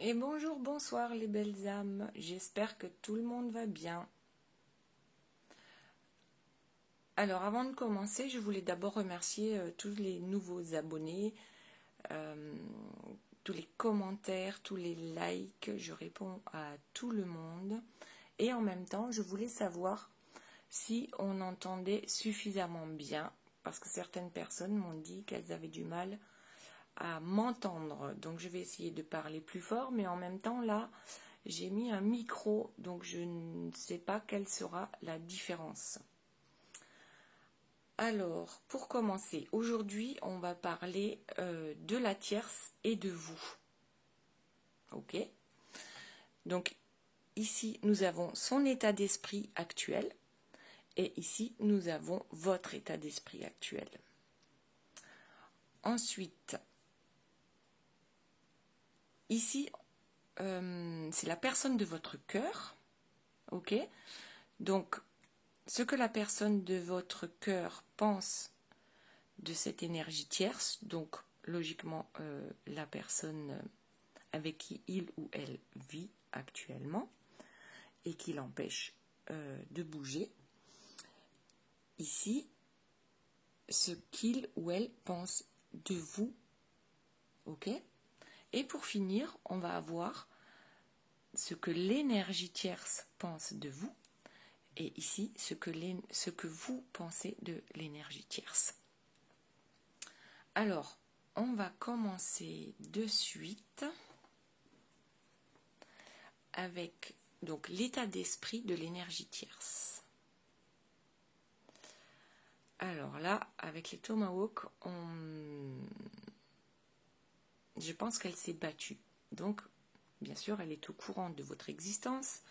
Et bonjour, bonsoir les belles âmes, j'espère que tout le monde va bien. Alors avant de commencer, je voulais d'abord remercier tous les nouveaux abonnés, tous les commentaires, tous les likes, je réponds à tout le monde. Et en même temps, je voulais savoir si on entendait suffisamment bien, parce que certaines personnes m'ont dit qu'elles avaient du mal à m'entendre. Donc je vais essayer de parler plus fort, mais en même temps là j'ai mis un micro, donc je ne sais pas quelle sera la différence. Alors pour commencer, aujourd'hui on va parler de la tierce et de vous. Ok, donc ici nous avons son état d'esprit actuel et ici nous avons votre état d'esprit actuel. Ensuite, ici, c'est la personne de votre cœur, ok? Donc, ce que la personne de votre cœur pense de cette énergie tierce, donc logiquement la personne avec qui il ou elle vit actuellement et qui l'empêche de bouger. Ici, ce qu'il ou elle pense de vous, ok? Et pour finir, on va avoir ce que l'énergie tierce pense de vous, et ici ce que vous pensez de l'énergie tierce. Alors, on va commencer de suite avec donc l'état d'esprit de l'énergie tierce. Alors là, avec les Tomahawks, je pense qu'elle s'est battue. Donc, bien sûr, elle est au courant de votre existence.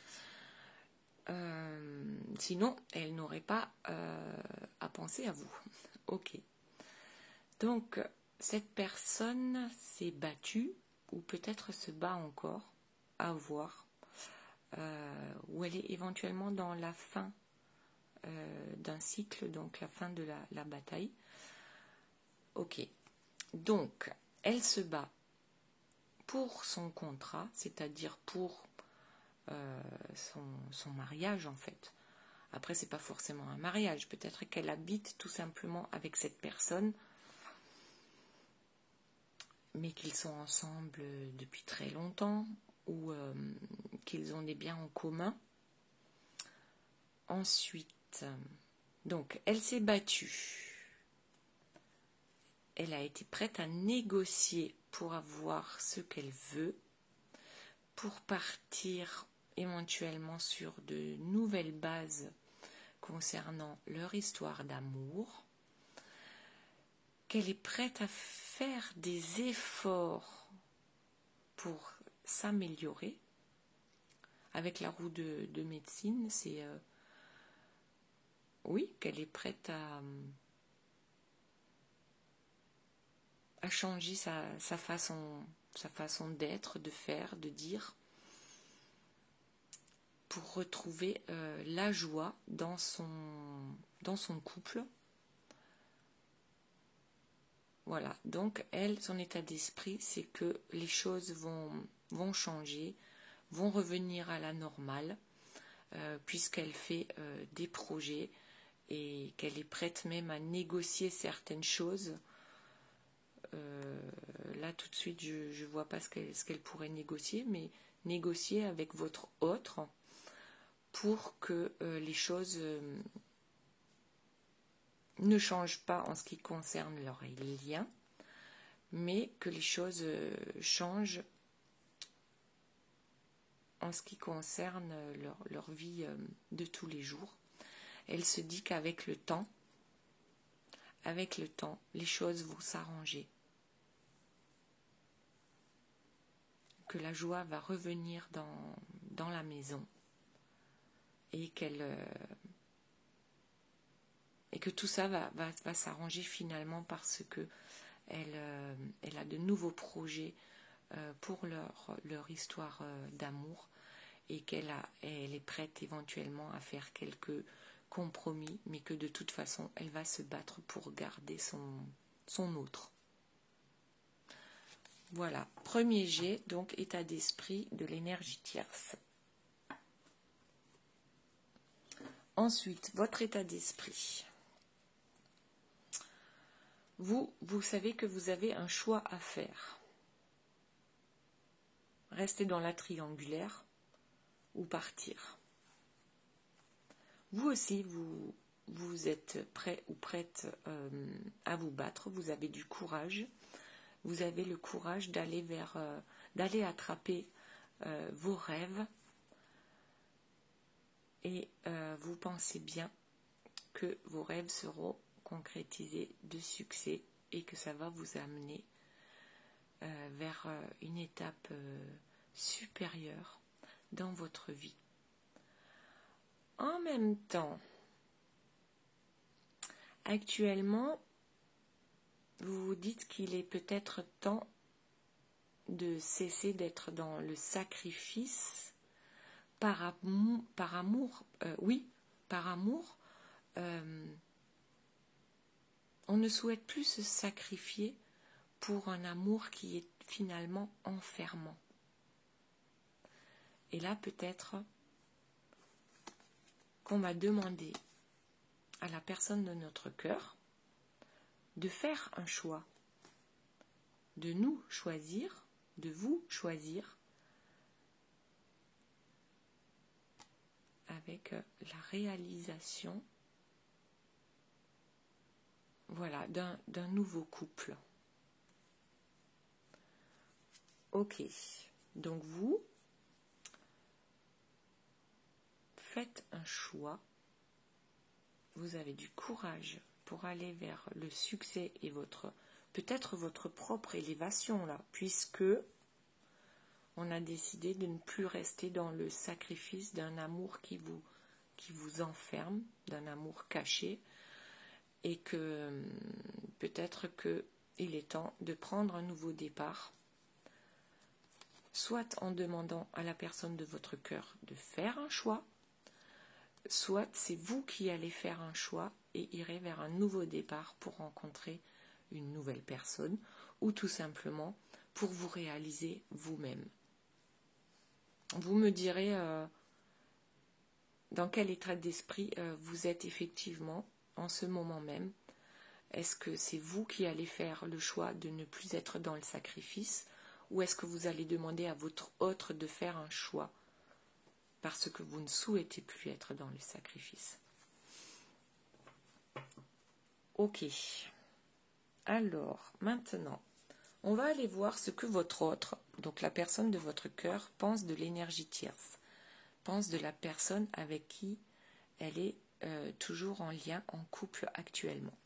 Sinon, elle n'aurait pas à penser à vous. Ok. Donc, cette personne s'est battue, ou peut-être se bat encore, à voir, ou elle est éventuellement dans la fin d'un cycle, donc la fin de la bataille. Ok. Donc, elle se bat pour son contrat, c'est-à-dire pour son mariage en fait. Après, c'est pas forcément un mariage, peut-être qu'elle habite tout simplement avec cette personne, mais qu'ils sont ensemble depuis très longtemps, ou qu'ils ont des biens en commun. Ensuite, donc, elle s'est battue. Elle a été prête à négocier pour avoir ce qu'elle veut, pour partir éventuellement sur de nouvelles bases concernant leur histoire d'amour, qu'elle est prête à faire des efforts pour s'améliorer. Avec la roue de médecine, c'est oui, qu'elle est prête à changer sa façon d'être, de faire, de dire, pour retrouver la joie dans son couple. Voilà, donc elle, son état d'esprit, c'est que les choses vont changer, vont revenir à la normale, puisqu'elle fait des projets et qu'elle est prête même à négocier certaines choses. Là, tout de suite, je ne vois pas ce qu'elle pourrait négocier, mais négocier avec votre autre pour que les choses ne changent pas en ce qui concerne leur lien, mais que les choses changent en ce qui concerne leur vie de tous les jours. Elle se dit qu'avec le temps, les choses vont s'arranger. Que la joie va revenir dans la maison et que tout ça va s'arranger finalement parce que elle a de nouveaux projets pour leur histoire d'amour et qu'elle est prête éventuellement à faire quelques compromis, mais que de toute façon elle va se battre pour garder son autre. Voilà, premier jet, donc état d'esprit de l'énergie tierce. Ensuite, votre état d'esprit. Vous savez que vous avez un choix à faire. Rester dans la triangulaire ou partir. Vous aussi, vous êtes prêt ou prête à vous battre. Vous avez du courage. Vous avez le courage d'aller attraper vos rêves. Et vous pensez bien que vos rêves seront concrétisés de succès et que ça va vous amener vers une étape supérieure dans votre vie. En même temps, actuellement, vous vous dites qu'il est peut-être temps de cesser d'être dans le sacrifice par amour, on ne souhaite plus se sacrifier pour un amour qui est finalement enfermant. Et là, peut-être qu'on va demander à la personne de notre cœur de faire un choix, de nous choisir, de vous choisir, avec la réalisation, voilà, d'un nouveau couple. Ok, donc vous faites un choix, vous avez du courage pour aller vers le succès et peut-être votre propre élévation là, puisque on a décidé de ne plus rester dans le sacrifice d'un amour qui vous enferme, d'un amour caché, et que peut-être qu'il est temps de prendre un nouveau départ, soit en demandant à la personne de votre cœur de faire un choix, soit c'est vous qui allez faire un choix et irez vers un nouveau départ pour rencontrer une nouvelle personne, ou tout simplement pour vous réaliser vous-même. Vous me direz dans quel état d'esprit vous êtes effectivement en ce moment même. Est-ce que c'est vous qui allez faire le choix de ne plus être dans le sacrifice, ou est-ce que vous allez demander à votre autre de faire un choix parce que vous ne souhaitez plus être dans le sacrifice? Ok. Alors, maintenant, on va aller voir ce que votre autre, donc la personne de votre cœur, pense de l'énergie tierce, pense de la personne avec qui elle est toujours en lien, en couple actuellement.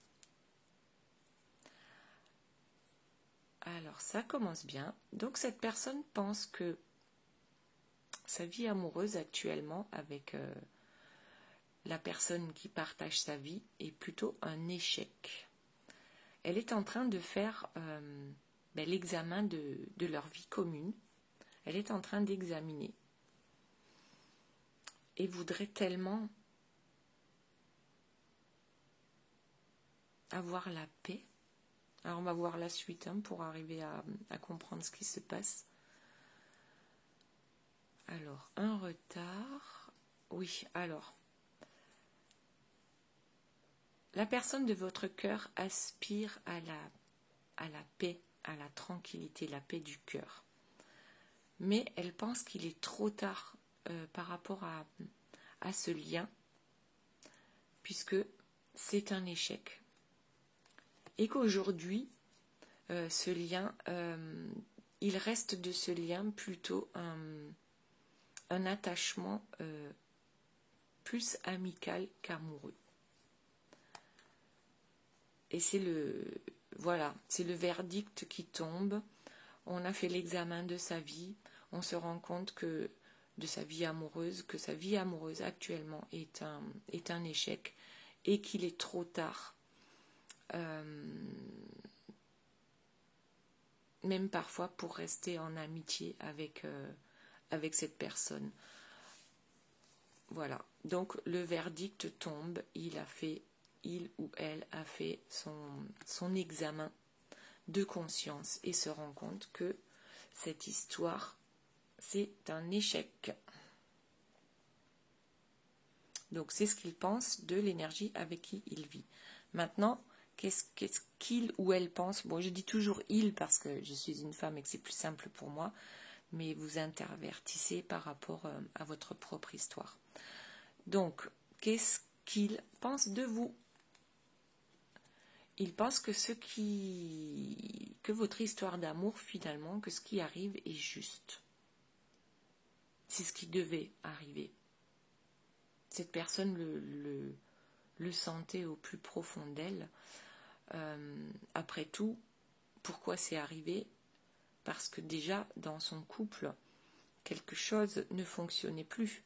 Alors, ça commence bien. Donc, cette personne pense que sa vie amoureuse actuellement avec la personne qui partage sa vie est plutôt un échec. Elle est en train de faire l'examen de leur vie commune. Elle est en train d'examiner et voudrait tellement avoir la paix. Alors on va voir la suite pour arriver à comprendre ce qui se passe. Alors, un retard. Oui, alors. La personne de votre cœur aspire à la paix, à la tranquillité, la paix du cœur. Mais elle pense qu'il est trop tard par rapport à ce lien, puisque c'est un échec. Et qu'aujourd'hui, ce lien, il reste de ce lien plutôt un attachement plus amical qu'amoureux. Et c'est le verdict qui tombe. On a fait l'examen de sa vie, on se rend compte que sa vie amoureuse actuellement est un échec et qu'il est trop tard. Même parfois pour rester en amitié avec cette personne. Voilà, donc le verdict tombe, il ou elle a fait son examen de conscience et se rend compte que cette histoire, c'est un échec. Donc c'est ce qu'il pense de l'énergie avec qui il vit. Maintenant, qu'est-ce qu'il ou elle pense? Bon, je dis toujours il parce que je suis une femme et que c'est plus simple pour moi, mais vous intervertissez par rapport à votre propre histoire. Donc, qu'est-ce qu'il pense de vous? Il pense que que votre histoire d'amour, finalement, que ce qui arrive est juste. C'est ce qui devait arriver. Cette personne le sentait au plus profond d'elle. Après tout, pourquoi c'est arrivé? Parce que déjà, dans son couple, quelque chose ne fonctionnait plus.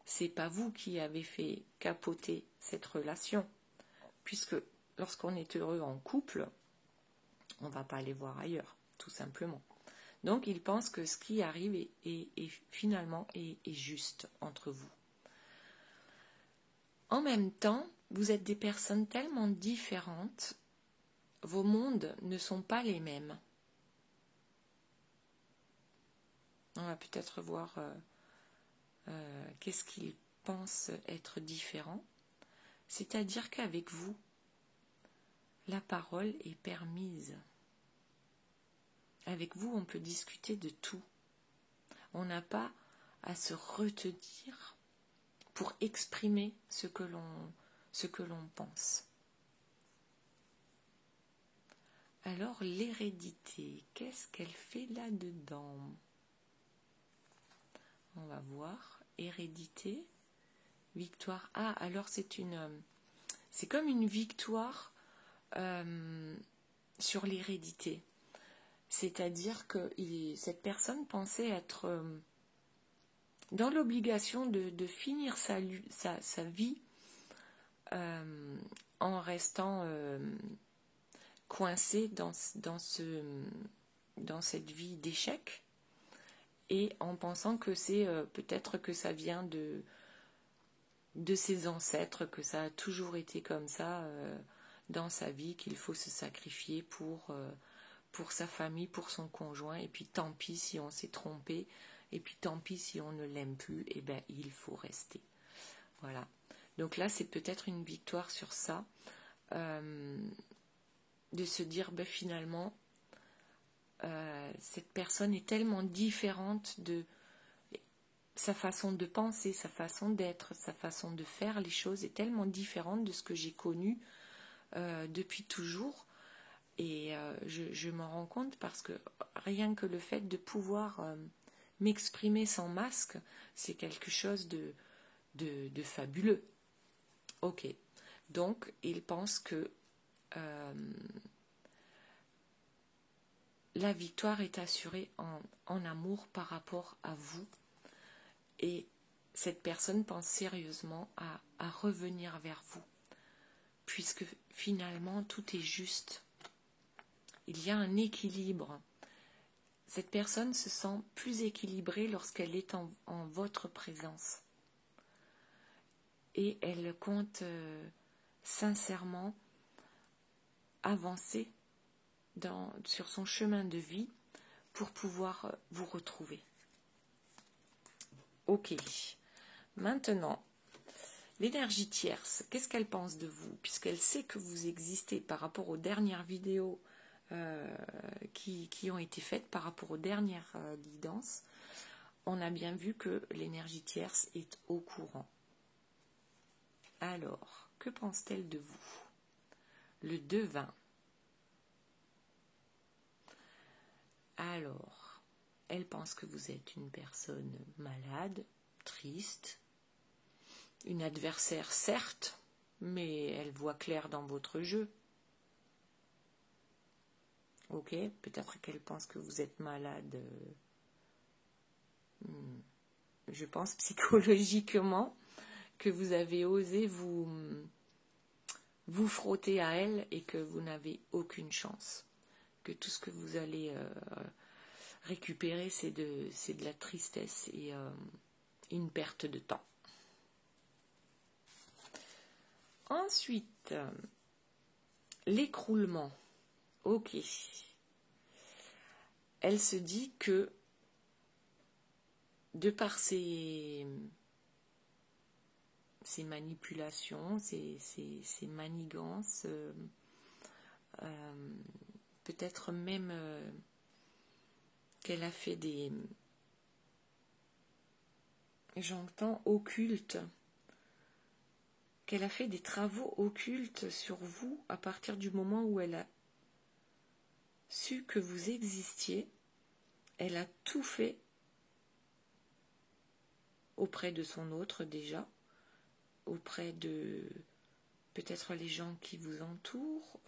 C'est pas vous qui avez fait capoter cette relation, puisque lorsqu'on est heureux en couple, on ne va pas aller voir ailleurs, tout simplement. Donc, il pense que ce qui arrive est finalement juste entre vous. En même temps, vous êtes des personnes tellement différentes, vos mondes ne sont pas les mêmes. On va peut-être voir qu'est-ce qu'il pense être différent. C'est-à-dire qu'avec vous, la parole est permise. Avec vous, on peut discuter de tout. On n'a pas à se retenir pour exprimer ce que l'on pense. Alors, l'hérédité, qu'est-ce qu'elle fait là-dedans? On va voir. Hérédité, victoire. Ah, alors c'est comme une victoire sur l'hérédité. C'est-à-dire que cette personne pensait être dans l'obligation de finir sa vie en restant coincée dans cette vie d'échec et en pensant que c'est peut-être que ça vient de ses ancêtres, que ça a toujours été comme ça dans sa vie, qu'il faut se sacrifier pour sa famille, pour son conjoint, et puis tant pis si on s'est trompé, et puis tant pis si on ne l'aime plus, et bien il faut rester. Voilà. Donc là, c'est peut-être une victoire sur ça, de se dire, ben finalement, cette personne est tellement différente de sa façon de penser, sa façon d'être, sa façon de faire les choses est tellement différente de ce que j'ai connu depuis toujours. Et je m'en rends compte parce que rien que le fait de pouvoir m'exprimer sans masque, c'est quelque chose de fabuleux. Ok, donc il pense que la victoire est assurée en amour par rapport à vous. Et cette personne pense sérieusement à revenir vers vous, puisque finalement tout est juste. Il y a un équilibre. Cette personne se sent plus équilibrée lorsqu'elle est en votre présence. Et elle compte sincèrement avancer sur son chemin de vie pour pouvoir vous retrouver. Ok. Maintenant, l'énergie tierce, qu'est-ce qu'elle pense de vous? Puisqu'elle sait que vous existez par rapport aux dernières vidéos qui ont été faites, par rapport aux dernières guidances, on a bien vu que l'énergie tierce est au courant. Alors, que pense-t-elle de vous? Le devin. Alors, elle pense que vous êtes une personne malade, triste, une adversaire certes, mais elle voit clair dans votre jeu. Ok, peut-être qu'elle pense que vous êtes malade, je pense psychologiquement, que vous avez osé vous frotter à elle et que vous n'avez aucune chance. Que tout ce que vous allez récupérer, c'est de la tristesse et une perte de temps. Ensuite, l'écroulement. Ok. elle se dit que de par ses manipulations, ses manigances, peut-être même qu'elle a fait des, j'entends occultes, qu'elle a fait des travaux occultes sur vous à partir du moment où elle a su que vous existiez. Elle a tout fait auprès de son autre déjà, auprès de peut-être les gens qui vous entourent,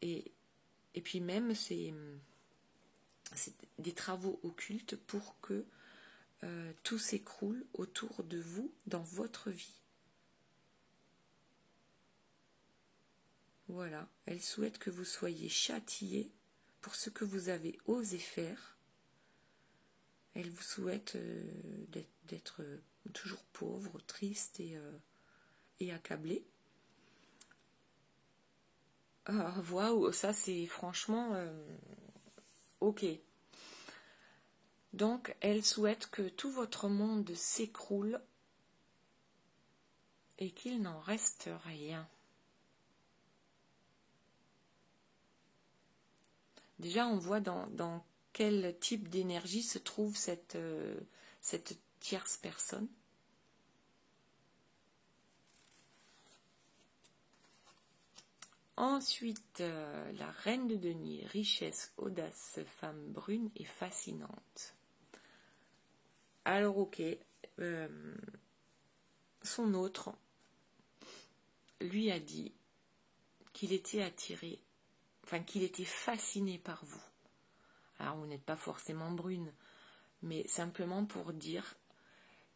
et puis même c'est des travaux occultes pour que tout s'écroule autour de vous dans votre vie. Voilà, elle souhaite que vous soyez châtiés pour ce que vous avez osé faire. Elle vous souhaite d'être toujours pauvre, triste et accablé. Ah, waouh, ça c'est franchement ok. Donc, elle souhaite que tout votre monde s'écroule et qu'il n'en reste rien. Déjà, on voit dans quel type d'énergie se trouve cette tierce personne. Ensuite, la reine de denier, richesse, audace, femme brune et fascinante. Alors, ok, son autre lui a dit qu'il était attiré, enfin qu'il était fasciné par vous. Alors, vous n'êtes pas forcément brune, mais simplement pour dire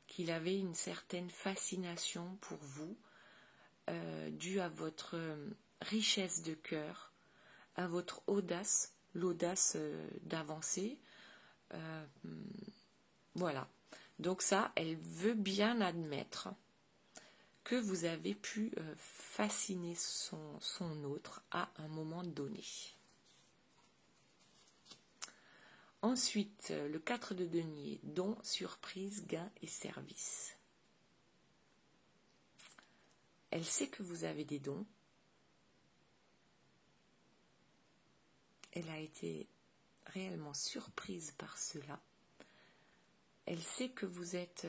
qu'il avait une certaine fascination pour vous, due à votre richesse de cœur, à votre audace, l'audace d'avancer. Voilà. Donc ça, elle veut bien admettre que vous avez pu fasciner son autre à un moment donné. Ensuite, le 4 de denier, don, surprise, gain et service. Elle sait que vous avez des dons. Elle a été réellement surprise par cela. Elle sait que vous êtes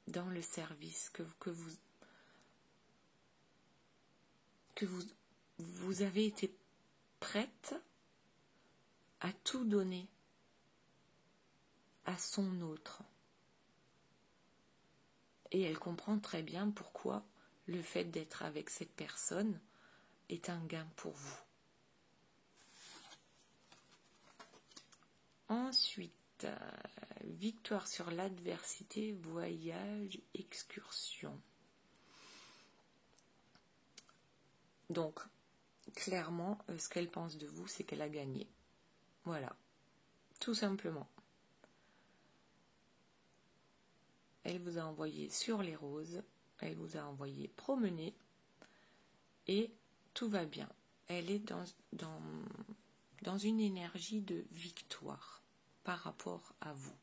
dans le service, que vous avez été prête à tout donner à son autre. Et elle comprend très bien pourquoi le fait d'être avec cette personne est un gain pour vous. Ensuite, victoire sur l'adversité, voyage, excursion. Donc, clairement, ce qu'elle pense de vous, c'est qu'elle a gagné. Voilà, tout simplement. Elle vous a envoyé sur les roses, elle vous a envoyé promener, et tout va bien. Elle est dans une énergie de victoire par rapport à vous.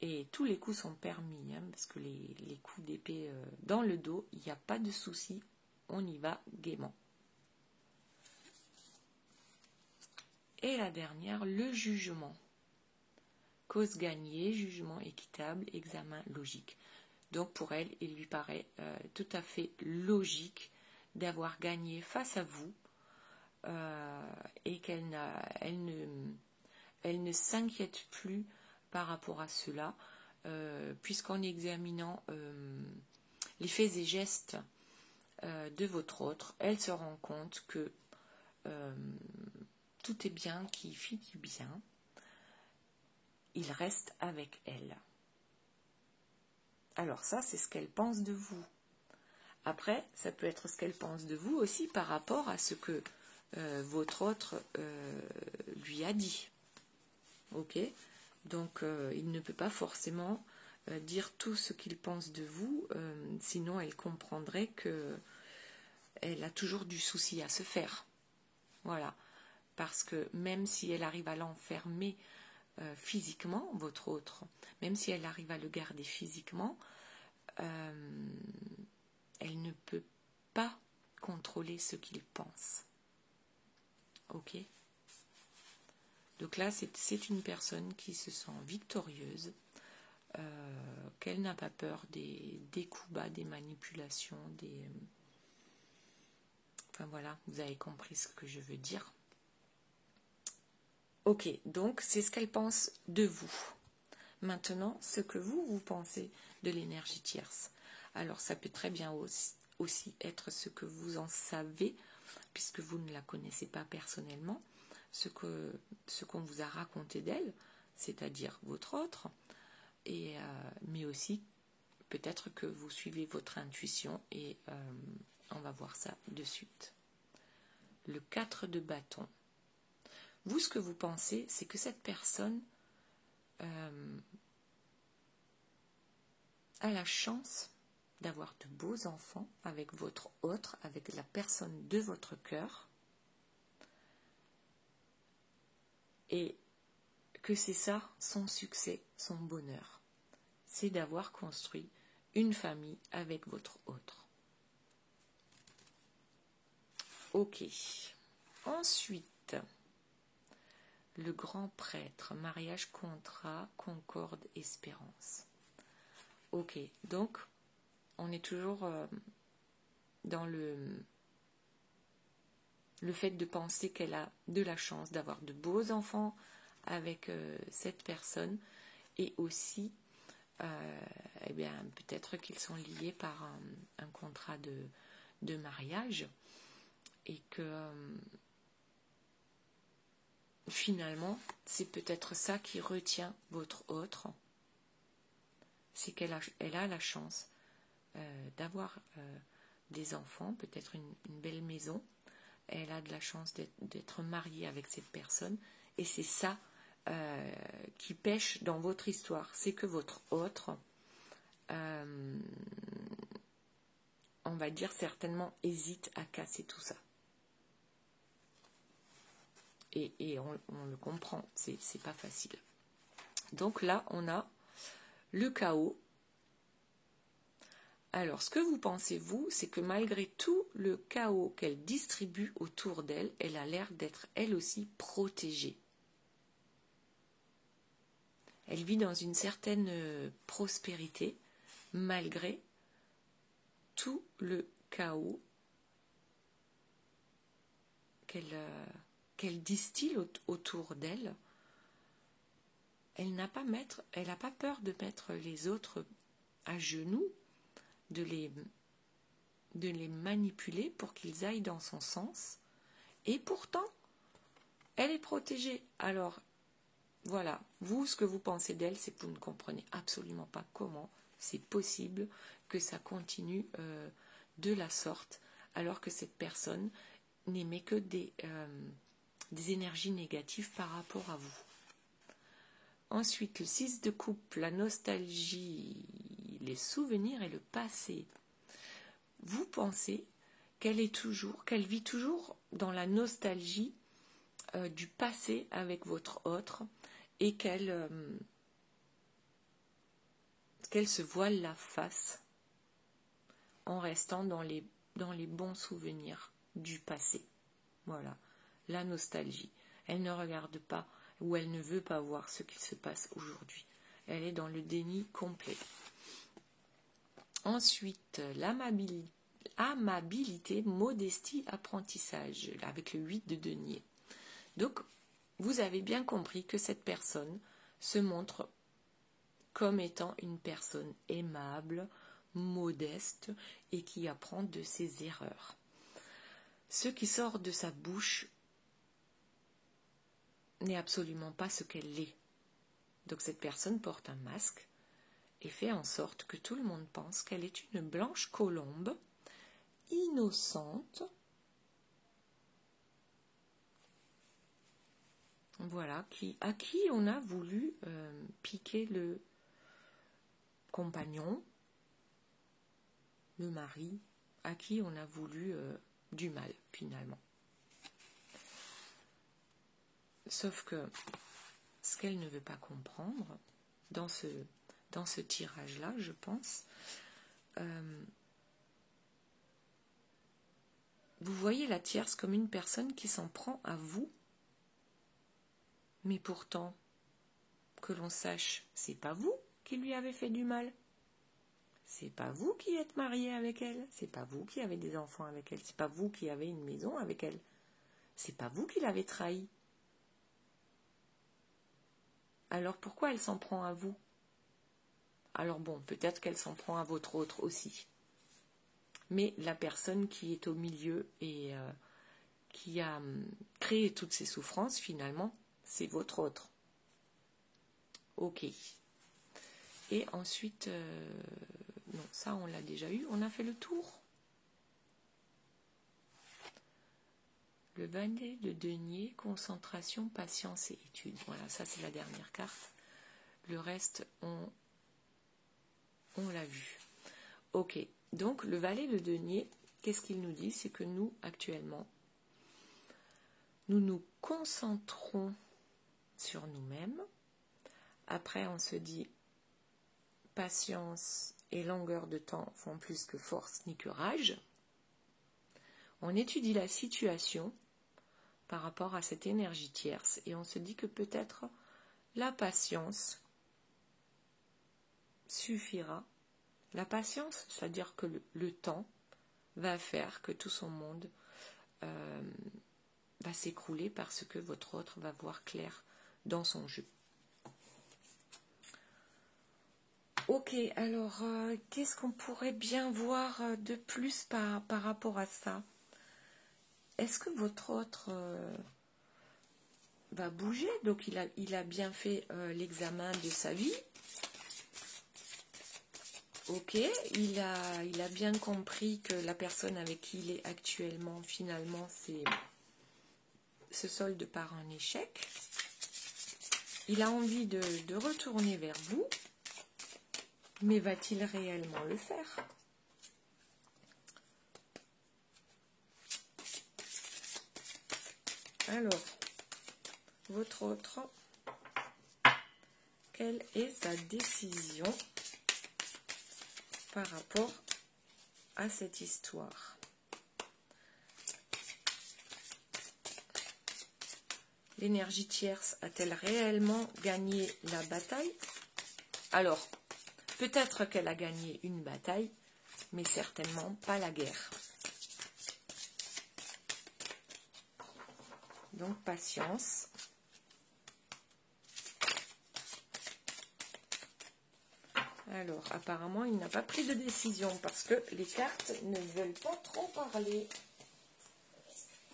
Et tous les coups sont permis, hein, parce que les coups d'épée dans le dos, il n'y a pas de souci, on y va gaiement. Et la dernière, le jugement. Cause gagnée, jugement équitable, examen logique. Donc pour elle, il lui paraît tout à fait logique d'avoir gagné face à vous, et qu'elle ne s'inquiète plus par rapport à cela, puisqu'en examinant les faits et gestes de votre autre, elle se rend compte que tout est bien qui finit bien. Il reste avec elle. Alors ça, c'est ce qu'elle pense de vous. Après, ça peut être ce qu'elle pense de vous aussi par rapport à ce que votre autre lui a dit. Ok ? Donc, il ne peut pas forcément dire tout ce qu'il pense de vous, sinon elle comprendrait qu'elle a toujours du souci à se faire. Voilà. Parce que même si elle arrive à l'enfermer physiquement, votre autre, même si elle arrive à le garder physiquement, elle ne peut pas contrôler ce qu'il pense. Ok? Donc là, c'est une personne qui se sent victorieuse, qu'elle n'a pas peur des coups bas, des manipulations, enfin voilà, vous avez compris ce que je veux dire. Ok, donc c'est ce qu'elle pense de vous. Maintenant, ce que vous pensez de l'énergie tierce. Alors, ça peut très bien aussi être ce que vous en savez, puisque vous ne la connaissez pas personnellement, ce qu'on vous a raconté d'elle, c'est-à-dire votre autre, mais aussi peut-être que vous suivez votre intuition et on va voir ça de suite. Le 4 de bâton. Vous, ce que vous pensez, c'est que cette personne a la chance d'avoir de beaux enfants avec votre autre, avec la personne de votre cœur, et que c'est ça son succès, son bonheur. C'est d'avoir construit une famille avec votre autre. Ok. Ensuite, le grand prêtre, mariage, contrat, concorde, espérance. Ok, donc on est toujours dans le fait de penser qu'elle a de la chance d'avoir de beaux enfants avec cette personne, et aussi eh bien, peut-être qu'ils sont liés par un contrat de mariage, et que finalement c'est peut-être ça qui retient votre autre, c'est qu'elle a la chance d'avoir des enfants, peut-être une belle maison, elle a de la chance d'être mariée avec cette personne, et c'est ça qui pêche dans votre histoire, c'est que votre autre, on va dire certainement, hésite à casser tout ça. Et on le comprend, c'est pas facile. Donc là, on a le chaos. Alors, ce que vous pensez, vous, c'est que malgré tout le chaos qu'elle distribue autour d'elle, elle a l'air d'être elle aussi protégée. Elle vit dans une certaine prospérité, malgré tout le chaos qu'elle distille autour d'elle. Elle n'a pas peur de mettre les autres à genoux, de les manipuler pour qu'ils aillent dans son sens, et pourtant elle est protégée. Alors voilà, vous, ce que vous pensez d'elle, c'est que vous ne comprenez absolument pas comment c'est possible que ça continue de la sorte, alors que cette personne n'émet que des énergies négatives par rapport à vous. Ensuite, le 6 de coupe, la nostalgie, les souvenirs et le passé. Vous pensez qu'elle vit toujours dans la nostalgie du passé avec votre autre, et qu'elle se voile la face en restant dans les bons souvenirs du passé. Voilà, la nostalgie. Elle ne regarde pas, ou elle ne veut pas voir ce qui se passe aujourd'hui. Elle est dans le déni complet. Ensuite, l'amabilité, modestie, apprentissage, avec le 8 de denier. Donc, vous avez bien compris que cette personne se montre comme étant une personne aimable, modeste, et qui apprend de ses erreurs. Ce qui sort de sa bouche n'est absolument pas ce qu'elle est. Donc cette personne porte un masque et fait en sorte que tout le monde pense qu'elle est une blanche colombe, innocente, voilà, à qui on a voulu piquer le compagnon, le mari, à qui on a voulu du mal finalement. Sauf que ce qu'elle ne veut pas comprendre dans ce tirage-là, je pense, vous voyez la tierce comme une personne qui s'en prend à vous, mais pourtant, que l'on sache, c'est pas vous qui lui avez fait du mal. C'est pas vous qui êtes marié avec elle, c'est pas vous qui avez des enfants avec elle, c'est pas vous qui avez une maison avec elle, c'est pas vous qui l'avez trahi. Alors pourquoi elle s'en prend à vous? Alors bon, peut-être qu'elle s'en prend à votre autre aussi. Mais la personne qui est au milieu et qui a créé toutes ces souffrances, finalement, c'est votre autre. Ok. Et ensuite, non, ça on l'a déjà eu, on a fait le tour. Le valet de denier, concentration, patience et étude. Voilà, ça c'est la dernière carte. Le reste, on l'a vu. Ok, donc le valet de denier, qu'est-ce qu'il nous dit? C'est que nous, actuellement, nous nous concentrons sur nous-mêmes. Après, on se dit, patience et longueur de temps font plus que force ni que rage. On étudie la situation par rapport à cette énergie tierce et on se dit que peut-être la patience suffira. La patience, c'est-à-dire que le temps va faire que tout son monde va s'écrouler parce que votre autre va voir clair dans son jeu. Ok, alors qu'est-ce qu'on pourrait bien voir de plus par rapport à ça? Est-ce que votre autre va bouger? Donc il a bien fait l'examen de sa vie. Ok, il a bien compris que la personne avec qui il est actuellement, finalement, se solde par un échec. Il a envie de retourner vers vous, mais va-t-il réellement le faire? Alors, votre autre, quelle est sa décision par rapport à cette histoire? L'énergie tierce a-t-elle réellement gagné la bataille? Alors, peut-être qu'elle a gagné une bataille, mais certainement pas la guerre. Donc, patience. Alors, apparemment, il n'a pas pris de décision parce que les cartes ne veulent pas trop parler.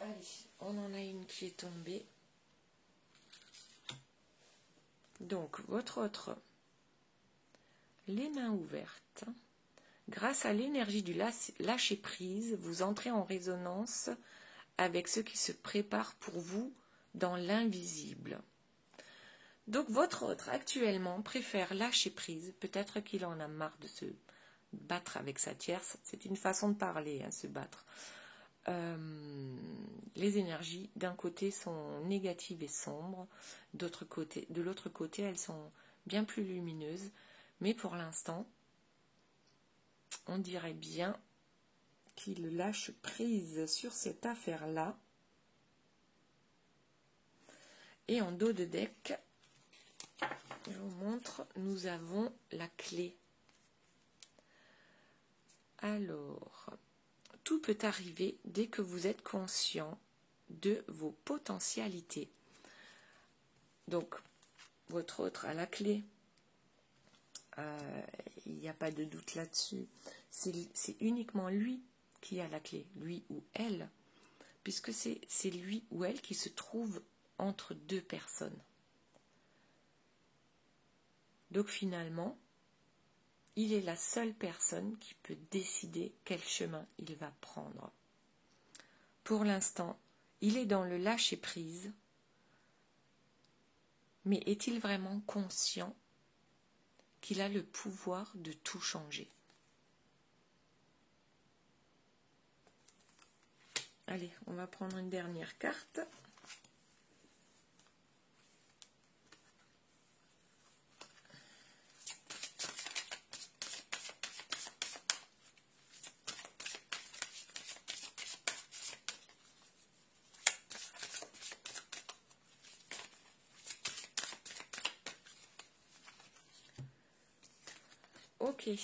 Allez, on en a une qui est tombée. Donc, votre autre, les mains ouvertes. Grâce à l'énergie du lâcher-prise, vous entrez en résonance avec ce qui se prépare pour vous dans l'invisible. Donc, votre autre, actuellement, préfère lâcher prise. Peut-être qu'il en a marre de se battre avec sa tierce. C'est une façon de parler, hein, se battre. Les énergies, d'un côté, sont négatives et sombres. De l'autre côté, elles sont bien plus lumineuses. Mais pour l'instant, on dirait bien qu'il lâche prise sur cette affaire-là. Et en dos de deck, je vous montre, nous avons la clé. Alors, tout peut arriver dès que vous êtes conscient de vos potentialités. Donc, votre autre a la clé. Il n'y a pas de doute là-dessus. C'est uniquement lui qui a la clé, lui ou elle, puisque c'est lui ou elle qui se trouve entre deux personnes. Donc finalement, il est la seule personne qui peut décider quel chemin il va prendre. Pour l'instant, il est dans le lâcher-prise, mais est-il vraiment conscient qu'il a le pouvoir de tout changer? Allez, on va prendre une dernière carte. Ok,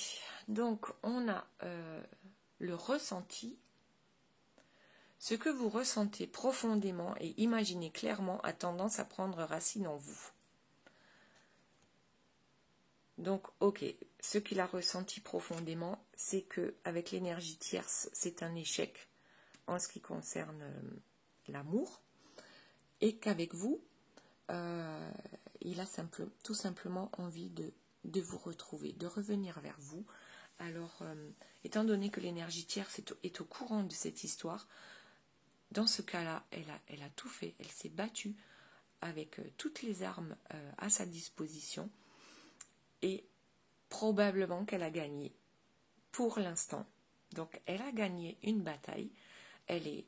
donc on a le ressenti. Ce que vous ressentez profondément et imaginez clairement a tendance à prendre racine en vous. Donc, ok, ce qu'il a ressenti profondément, c'est que avec l'énergie tierce, c'est un échec en ce qui concerne l'amour, et qu'avec vous, il a tout simplement envie de vous retrouver, de revenir vers vous. Alors, étant donné que l'énergie tierce est au courant de cette histoire, dans ce cas-là, elle a tout fait, elle s'est battue avec toutes les armes à sa disposition, et probablement qu'elle a gagné pour l'instant. Donc elle a gagné une bataille, elle est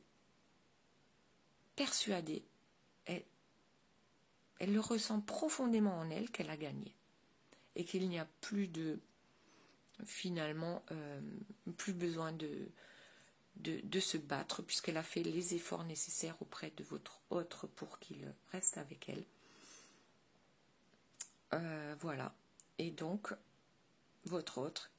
persuadée, elle le ressent profondément en elle qu'elle a gagné et qu'il n'y a plus finalement plus besoin de se battre puisqu'elle a fait les efforts nécessaires auprès de votre autre pour qu'il reste avec elle. Voilà. Et donc, votre autre,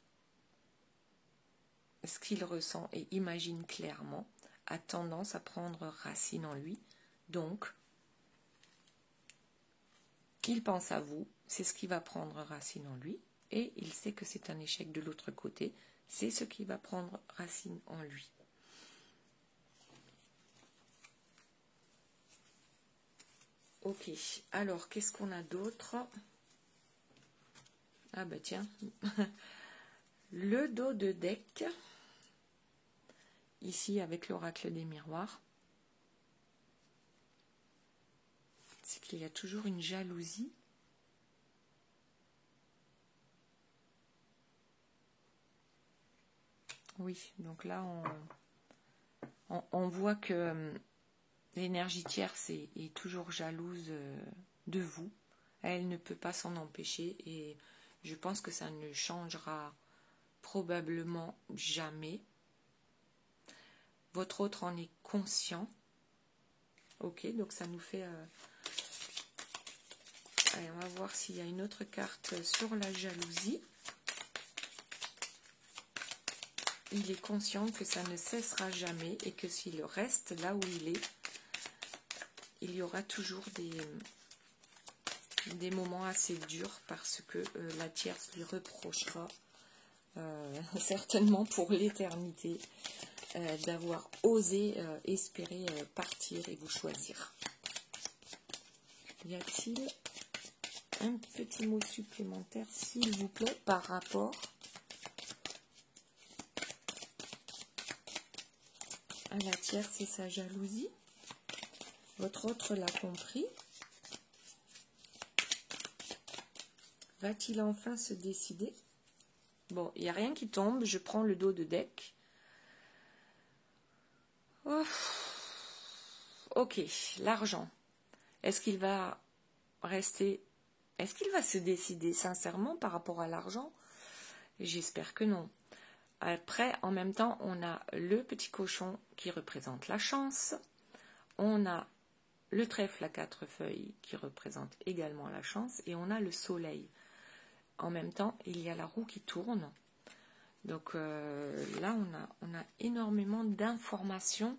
ce qu'il ressent et imagine clairement, a tendance à prendre racine en lui. Donc, il pense à vous, c'est ce qui va prendre racine en lui, et il sait que c'est un échec de l'autre côté, c'est ce qui va prendre racine en lui. Ok, alors qu'est-ce qu'on a d'autre? Ah bah tiens, le dos de deck, ici avec l'oracle des miroirs, c'est qu'il y a toujours une jalousie. Oui, donc là on voit que l'énergie tierce est toujours jalouse de vous. Elle ne peut pas s'en empêcher et je pense que ça ne changera probablement jamais. Votre autre en est conscient. Ok, donc ça nous fait... Allez, on va voir s'il y a une autre carte sur la jalousie. Il est conscient que ça ne cessera jamais et que s'il reste là où il est, il y aura toujours des moments assez durs parce que la tierce lui reprochera certainement pour l'éternité d'avoir osé espérer partir et vous choisir. Y a-t-il un petit mot supplémentaire, s'il vous plaît, par rapport à la tierce et sa jalousie? Votre autre l'a compris. Va-t-il enfin se décider? Bon, il n'y a rien qui tombe. Je prends le dos de deck. Oh. Ok, l'argent. Est-ce qu'il va rester... Est-ce qu'il va se décider sincèrement par rapport à l'argent? J'espère que non. Après, en même temps, on a le petit cochon qui représente la chance. On a le trèfle à 4 feuilles qui représente également la chance. Et on a le soleil. En même temps, il y a la roue qui tourne. Donc là, on a énormément d'informations.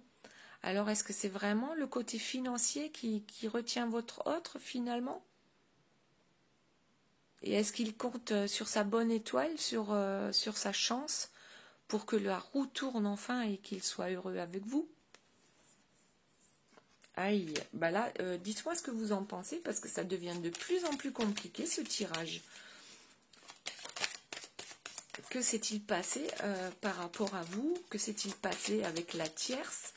Alors, est-ce que c'est vraiment le côté financier qui retient votre autre finalement? Et est-ce qu'il compte sur sa bonne étoile, sur sa chance, pour que la roue tourne enfin et qu'il soit heureux avec vous? Aïe, bah là, dites-moi ce que vous en pensez, parce que ça devient de plus en plus compliqué ce tirage. Que s'est-il passé par rapport à vous? Que s'est-il passé avec la tierce?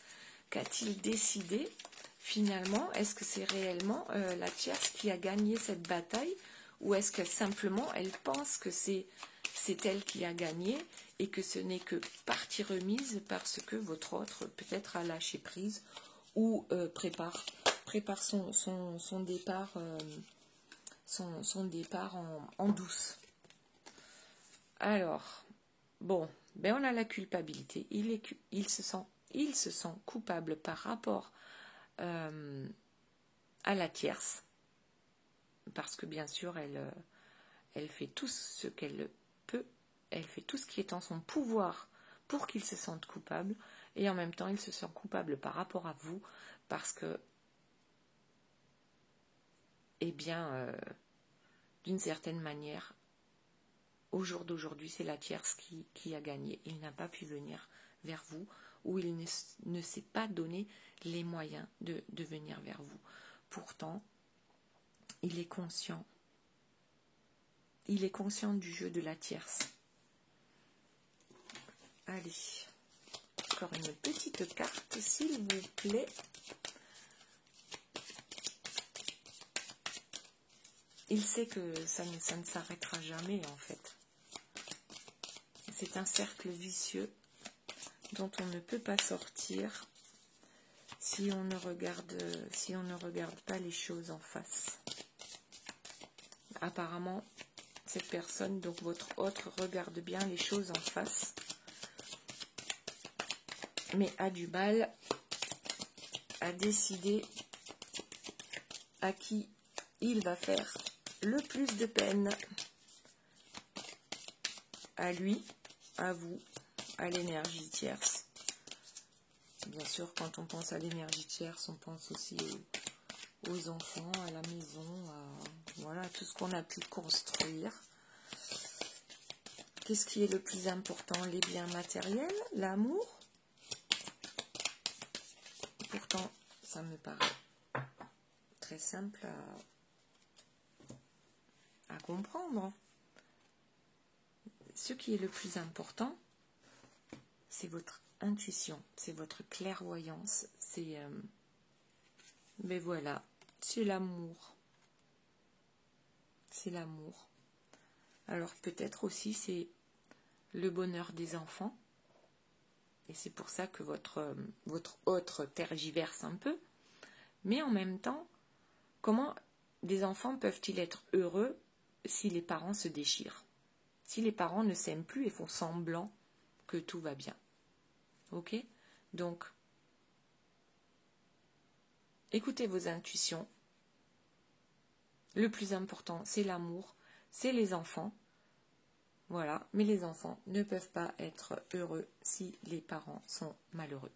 Qu'a-t-il décidé finalement? Est-ce que c'est réellement la tierce qui a gagné cette bataille? Ou est-ce que simplement elle pense que c'est elle qui a gagné et que ce n'est que partie remise parce que votre autre peut-être a lâché prise ou prépare son départ, son départ en douce? Alors, bon, ben on a la culpabilité. Il se sent coupable par rapport à la tierce. Parce que bien sûr, elle fait tout ce qu'elle peut elle fait tout ce qui est en son pouvoir pour qu'il se sente coupable, et en même temps, il se sent coupable par rapport à vous, parce que, eh bien, d'une certaine manière, au jour d'aujourd'hui, c'est la tierce qui a gagné. Il n'a pas pu venir vers vous, ou il ne s'est pas donné les moyens de venir vers vous. Pourtant, il est conscient. Il est conscient du jeu de la tierce. Allez, encore une petite carte, s'il vous plaît. Il sait que ça ne s'arrêtera jamais, en fait. C'est un cercle vicieux dont on ne peut pas sortir si on ne regarde pas les choses en face. Apparemment, cette personne, donc votre autre, regarde bien les choses en face, mais a du mal à décider à qui il va faire le plus de peine. À lui, à vous, à l'énergie tierce. Bien sûr, quand on pense à l'énergie tierce, on pense aussi aux enfants, à la maison, voilà, tout ce qu'on a pu construire. Qu'est-ce qui est le plus important? Les biens matériels, l'amour? Pourtant, ça me paraît très simple à comprendre. Ce qui est le plus important, c'est votre intuition, c'est votre clairvoyance, c'est... mais voilà, c'est l'amour. C'est l'amour. Alors peut-être aussi c'est le bonheur des enfants. Et c'est pour ça que votre autre tergiverse un peu. Mais en même temps, comment des enfants peuvent-ils être heureux si les parents se déchirent? Si les parents ne s'aiment plus et font semblant que tout va bien. Ok? Donc, écoutez vos intuitions. Le plus important, c'est l'amour, c'est les enfants. Voilà, mais les enfants ne peuvent pas être heureux si les parents sont malheureux.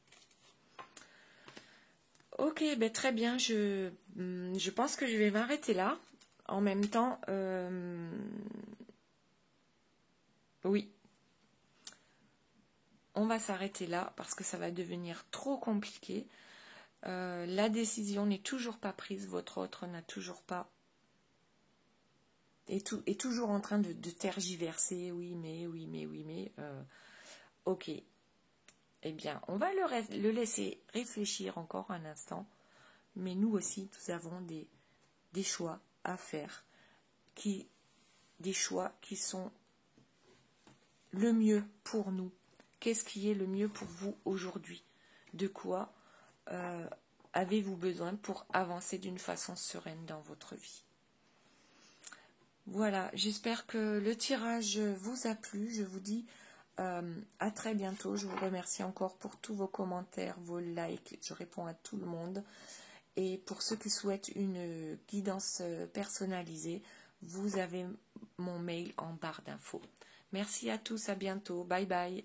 Ok, ben très bien, je pense que je vais m'arrêter là. En même temps, oui, on va s'arrêter là parce que ça va devenir trop compliqué. La décision n'est toujours pas prise, votre autre n'a toujours pas... est toujours en train de tergiverser, oui, mais... ok. Eh bien, on va le laisser réfléchir encore un instant. Mais nous aussi, nous avons des choix à faire. Des choix qui sont le mieux pour nous. Qu'est-ce qui est le mieux pour vous aujourd'hui? De quoi avez-vous besoin pour avancer d'une façon sereine dans votre vie? Voilà, j'espère que le tirage vous a plu. Je vous dis à très bientôt. Je vous remercie encore pour tous vos commentaires, vos likes. Je réponds à tout le monde. Et pour ceux qui souhaitent une guidance personnalisée, vous avez mon mail en barre d'infos. Merci à tous, à bientôt. Bye bye.